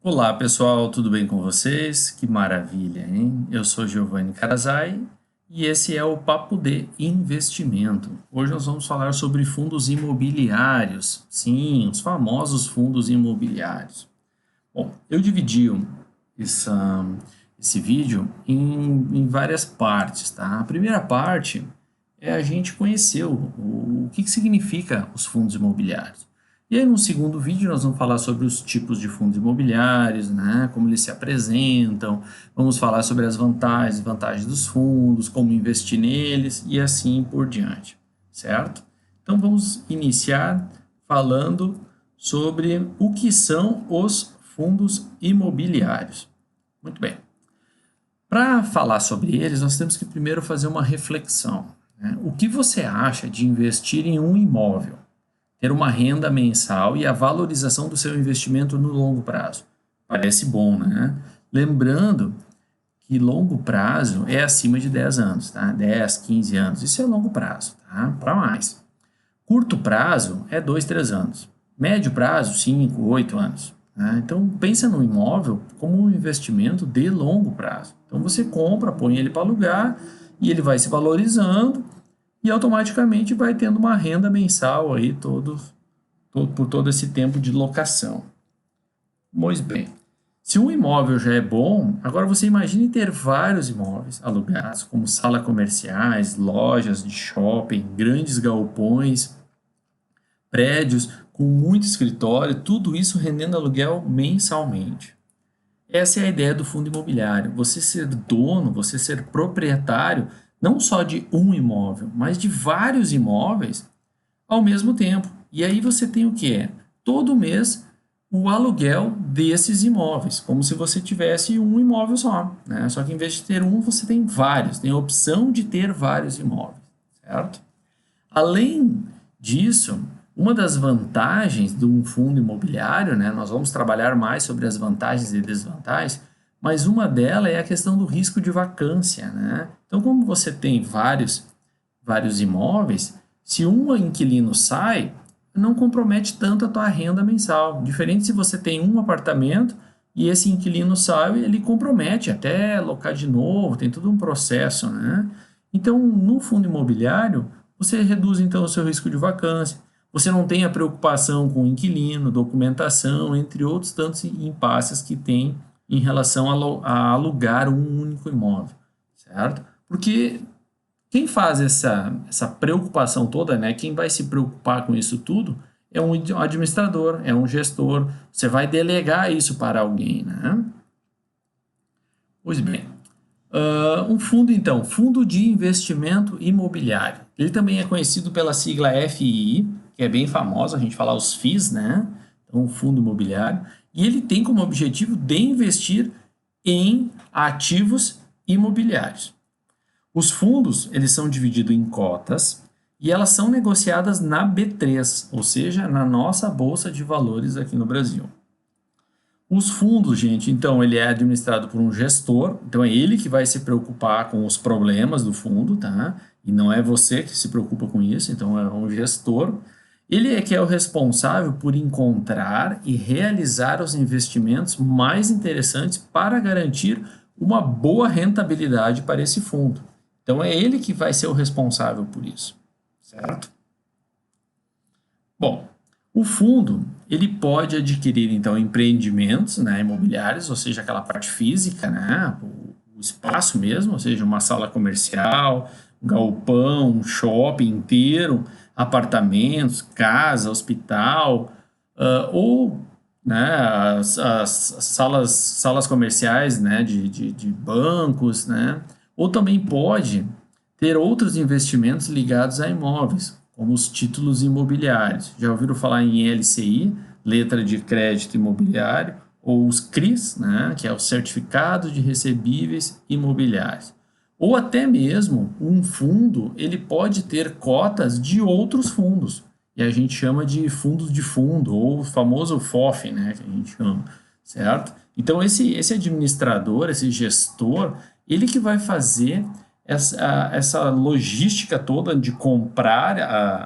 Olá pessoal, tudo bem com vocês? Que maravilha, hein? Eu sou Giovanni Carazai e esse é o Papo de Investimento. Hoje nós vamos falar sobre fundos imobiliários. Sim, os famosos fundos imobiliários. Bom, eu dividi esse vídeo em várias partes, tá? A primeira parte é a gente conhecer o que significa os fundos imobiliários. E aí, no segundo vídeo, nós vamos falar sobre os tipos de fundos imobiliários, né, como eles se apresentam, vamos falar sobre as vantagens e desvantagens dos fundos, como investir neles e assim por diante, certo? Então, vamos iniciar falando sobre o que são os fundos imobiliários. Muito bem. Para falar sobre eles, nós temos que primeiro fazer uma reflexão, né? O que você acha de investir em um imóvel? Ter uma renda mensal e a valorização do seu investimento no longo prazo. Parece bom, né? Lembrando que longo prazo é acima de 10 anos, tá? 10, 15 anos, isso é longo prazo, tá? Para mais. Curto prazo é 2, 3 anos. Médio prazo, 5, 8 anos. Né? Então, pensa no imóvel como um investimento de longo prazo. Então, você compra, põe ele para alugar e ele vai se valorizando e automaticamente vai tendo uma renda mensal aí por todo esse tempo de locação. Pois bem, se um imóvel já é bom, agora você imagine ter vários imóveis alugados, como salas comerciais, lojas de shopping, grandes galpões, prédios com muito escritório, tudo isso rendendo aluguel mensalmente. Essa é a ideia do fundo imobiliário, você ser dono, você ser proprietário não só de um imóvel, mas de vários imóveis ao mesmo tempo. E aí você tem o quê? Todo mês o aluguel desses imóveis, como se você tivesse um imóvel só, né? Só que em vez de ter um, você tem vários, tem a opção de ter vários imóveis, certo? Além disso, uma das vantagens de um fundo imobiliário, né? Nós vamos trabalhar mais sobre as vantagens e desvantagens, mas uma delas é a questão do risco de vacância, né? Então, como você tem vários imóveis, se um inquilino sai, não compromete tanto a tua renda mensal. Diferente se você tem um apartamento e esse inquilino sai, ele compromete até alocar de novo, tem todo um processo, né? Então, no fundo imobiliário, você reduz então o seu risco de vacância. Você não tem a preocupação com o inquilino, documentação, entre outros tantos impasses que tem em relação a alugar um único imóvel, certo? Porque quem faz essa preocupação toda, né? Quem vai se preocupar com isso tudo é um administrador, é um gestor. Você vai delegar isso para alguém, né? Pois bem, um fundo, então, Fundo de Investimento Imobiliário. Ele também é conhecido pela sigla FII, que é bem famosa, a gente fala os FIIs, né? Então, Fundo Imobiliário. E ele tem como objetivo de investir em ativos imobiliários. Os fundos, eles são divididos em cotas e elas são negociadas na B3, ou seja, na nossa Bolsa de Valores aqui no Brasil. Os fundos, gente, então ele é administrado por um gestor, então é ele que vai se preocupar com os problemas do fundo, tá? E não é você que se preocupa com isso, então é um gestor. Ele é que é o responsável por encontrar e realizar os investimentos mais interessantes para garantir uma boa rentabilidade para esse fundo. Então é ele que vai ser o responsável por isso, certo? Bom, o fundo ele pode adquirir então empreendimentos, né, imobiliários, ou seja, aquela parte física, né, o espaço mesmo, ou seja, uma sala comercial, um galpão, um shopping inteiro, apartamentos, casa, hospital, ou né, as salas comerciais, né, de bancos, né, ou também pode ter outros investimentos ligados a imóveis, como os títulos imobiliários. Já ouviram falar em LCI, letra de crédito imobiliário, ou os CRIs, né, que é o Certificado de Recebíveis Imobiliários. Ou até mesmo um fundo, ele pode ter cotas de outros fundos, e a gente chama de fundos de fundo, ou o famoso FOF, né, que a gente chama, certo? Então, esse administrador, esse gestor, ele que vai fazer essa logística toda de comprar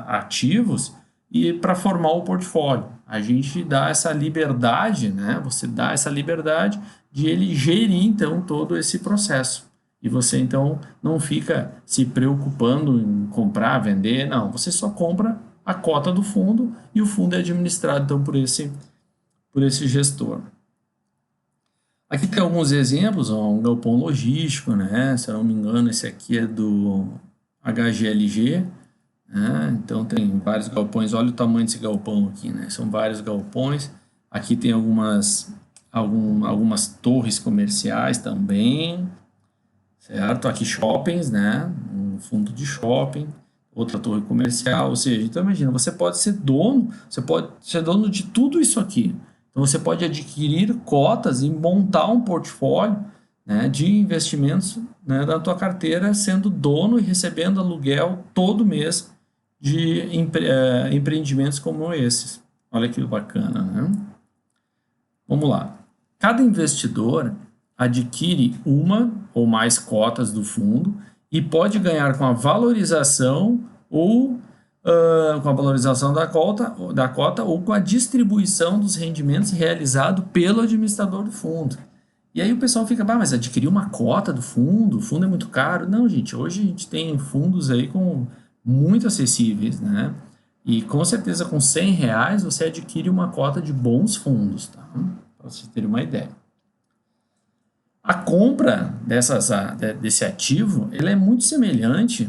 ativos e para formar o portfólio. A gente dá essa liberdade, né? Você dá essa liberdade de ele gerir, então, todo esse processo. E você, então, não fica se preocupando em comprar, vender, não. Você só compra a cota do fundo e o fundo é administrado, então, por esse gestor. Aqui tem alguns exemplos, ó, um galpão logístico, né? Se eu não me engano, esse aqui é do HGLG, né? Então tem vários galpões, olha o tamanho desse galpão aqui, né? São vários galpões. Aqui tem algumas torres comerciais também, certo? Aqui shoppings, né? Um fundo de shopping, outra torre comercial, ou seja, então imagina, você pode ser dono de tudo isso aqui. Então você pode adquirir cotas e montar um portfólio, né, de investimentos, né, da tua carteira, sendo dono e recebendo aluguel todo mês de empreendimentos como esses. Olha que bacana, né? Vamos lá. Cada investidor adquire uma ou mais cotas do fundo e pode ganhar com a valorização ou com a valorização da cota ou com a distribuição dos rendimentos realizado pelo administrador do fundo. E aí o pessoal fica, mas adquirir uma cota do fundo, o fundo é muito caro. Não, gente, hoje a gente tem fundos aí muito acessíveis, né? E com certeza com R$100 você adquire uma cota de bons fundos, tá? Para você ter uma ideia. A compra desse ativo, ele é muito semelhante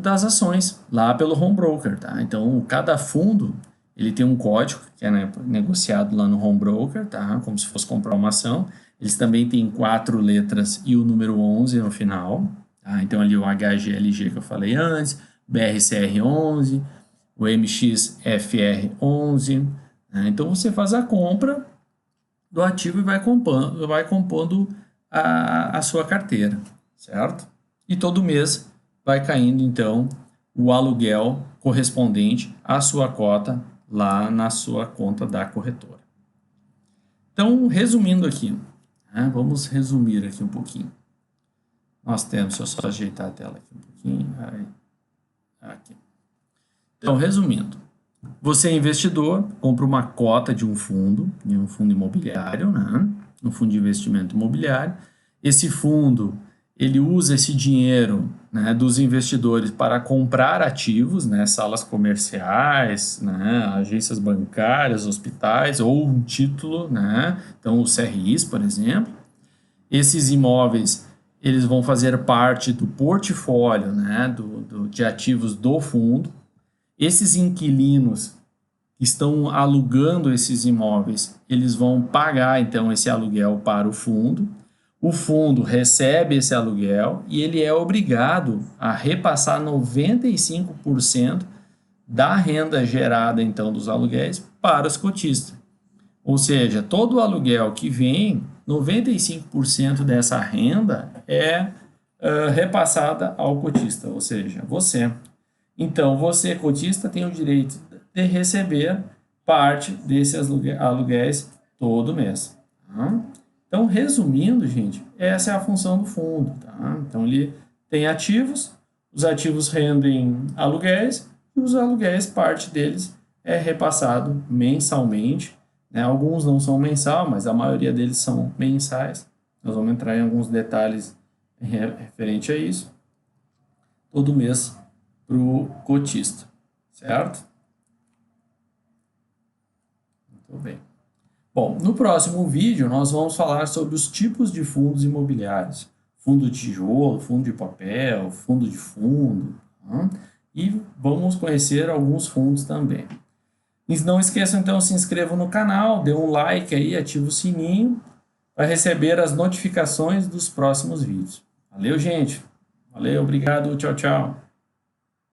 das ações, lá pelo home broker, tá? Então, cada fundo, ele tem um código que é, né, negociado lá no home broker, tá? Como se fosse comprar uma ação. Eles também têm 4 letras e o número 11 no final, tá? Então, ali o HGLG que eu falei antes, BRCR11, o MXFR11, né? Então, você faz a compra do ativo e vai compondo a sua carteira, certo? E todo mês vai caindo, então, o aluguel correspondente à sua cota lá na sua conta da corretora. Então, resumindo aqui, né, vamos resumir aqui um pouquinho. Nós temos, deixa eu só ajeitar a tela aqui um pouquinho. Aqui. Então, resumindo, você é investidor, compra uma cota de um fundo imobiliário, né, um fundo de investimento imobiliário. Esse fundo, ele usa esse dinheiro, né, dos investidores para comprar ativos, né, salas comerciais, né, agências bancárias, hospitais ou um título, né, então os CRIs, por exemplo. Esses imóveis, eles vão fazer parte do portfólio, né, de ativos do fundo. Esses inquilinos que estão alugando esses imóveis, eles vão pagar então esse aluguel para o fundo. O fundo recebe esse aluguel e ele é obrigado a repassar 95% da renda gerada então dos aluguéis para os cotistas. Ou seja, todo o aluguel que vem, 95% dessa renda é repassada ao cotista, ou seja, você. Então, você, cotista, tem o direito de receber parte desses aluguéis todo mês. Tá? Então, resumindo, gente, essa é a função do fundo. Tá? Então, ele tem ativos, os ativos rendem aluguéis, e os aluguéis, parte deles é repassado mensalmente. Né? Alguns não são mensal, mas a maioria deles são mensais. Nós vamos entrar em alguns detalhes referente a isso. Todo mês para o cotista, certo? Muito bem. Bom, no próximo vídeo nós vamos falar sobre os tipos de fundos imobiliários. Fundo de tijolo, fundo de papel, fundo de fundo. Tá? E vamos conhecer alguns fundos também. E não esqueçam então, se inscrevam no canal, dê um like aí, ative o sininho para receber as notificações dos próximos vídeos. Valeu, gente. Valeu, obrigado, tchau, tchau.